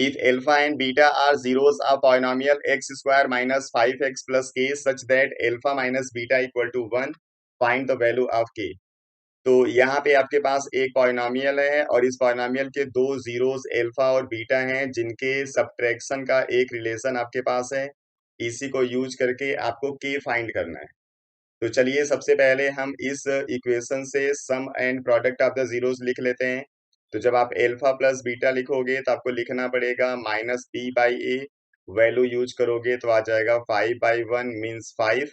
If alpha and beta are zeros of polynomial x square minus 5x plus k such that alpha minus beta equal to 1, find the value of k. तो यहाँ पे आपके पास एक polynomial है और इस polynomial के दो जीरोस अल्फा और बीटा हैं जिनके सब्ट्रैक्शन का एक रिलेशन आपके पास है। इसी को यूज करके आपको के फाइंड करना है। तो चलिए सबसे पहले हम इस इक्वेशन से sum and product of the zeros लिख लेते हैं। तो जब आप अल्फा प्लस बीटा लिखोगे तो आपको लिखना पड़ेगा minus P by A, value use करोगे तो आ जाएगा 5/1 मीन्स 5,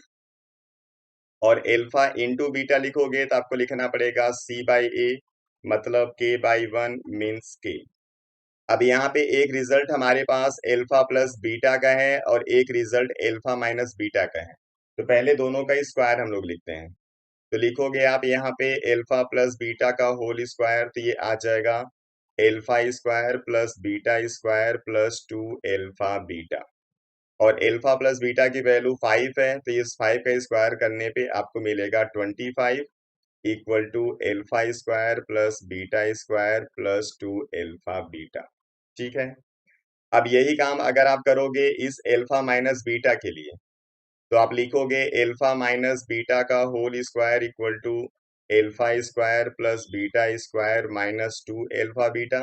और अल्फा इंटू बीटा लिखोगे तो आपको लिखना पड़ेगा सी बाई ए, मतलब के बाई 1 मीन्स के। अब यहाँ पे एक रिजल्ट हमारे पास अल्फा प्लस बीटा का है और एक रिजल्ट अल्फा माइनस बीटा का है। तो पहले दोनों का स्क्वायर हम लोग लिखते हैं। तो लिखोगे आप यहाँ पे अल्फा प्लस बीटा का होल स्क्वायर, तो ये आ जाएगा alpha square plus beta square plus 2 alpha beta, और अल्फा प्लस बीटा की वैल्यू 5 है तो इस 5 का स्क्वायर करने पे आपको मिलेगा 25 equal to alpha square plus beta square plus 2 alpha beta. ठीक है। अब यही काम अगर आप करोगे इस अल्फा माइनस बीटा के लिए, तो आप लिखोगे अल्फा माइनस बीटा का whole square equal to alpha square plus beta square minus 2 alpha beta,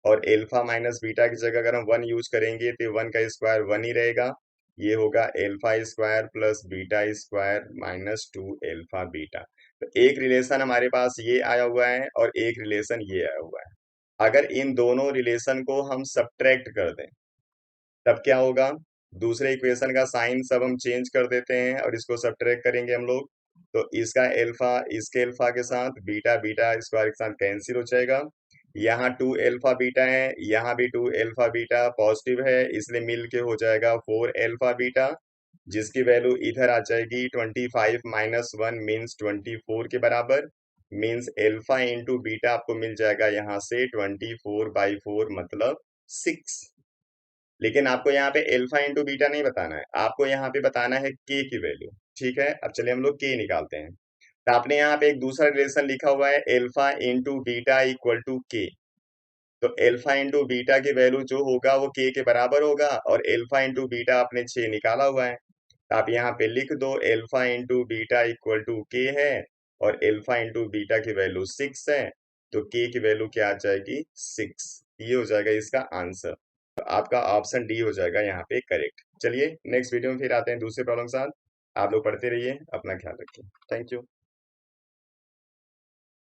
और अल्फा माइनस बीटा की जगह अगर हम 1 यूज करेंगे तो 1 का स्क्वायर 1 ही रहेगा। ये होगा alpha square plus beta square minus 2 alpha beta. तो एक रिलेशन हमारे पास ये आया हुआ है और एक रिलेशन ये आया हुआ है। अगर इन दोनों रिलेशन को हम सब्ट्रैक्ट कर दें तब क्या होगा, दूसरे इक्वेशन का साइन सब हम चेंज कर देते हैं और इसको सब्ट्रैक्ट करेंगे हम लोग। तो इसका अल्फा इसके अल्फा के साथ, बीटा बीटा स्क्वायर के साथ कैंसिल हो जाएगा। यहाँ 2 अल्फा बीटा है, यहाँ भी 2 अल्फा बीटा पॉजिटिव है, इसलिए मिल के हो जाएगा 4 अल्फा बीटा, जिसकी वैल्यू इधर आ जाएगी 25 माइनस 1 मीन्स 24 के बराबर। मीन्स अल्फा इंटू बीटा आपको मिल जाएगा यहाँ से 24/4 मतलब 6। लेकिन आपको यहाँ पे अल्फा इंटू बीटा नहीं बताना है, आपको यहाँ पे बताना है के की वैल्यू। ठीक है, अब चलिए हम लोग के निकालते हैं। तो आपने यहाँ पे एक दूसरा रिलेशन लिखा हुआ है alpha into beta equal to k. तो अल्फा इंटू बीटा की वैल्यू जो होगा वो के बराबर होगा, और अल्फा इंटू बीटा आपने 6 निकाला हुआ है। तो आप यहाँ पे लिख दो alpha into beta equal to k है, और अल्फा इंटू बीटा की वैल्यू 6 है, तो के की वैल्यू क्या आ जाएगी 6। ये हो जाएगा इसका आंसर। तो आपका ऑप्शन डी हो जाएगा यहाँ पे करेक्ट। चलिए नेक्स्ट वीडियो में फिर आते हैं दूसरे प्रॉब्लम के साथ। आप लोग पढ़ते रहिए, अपना ख्याल रखिए। Thank you.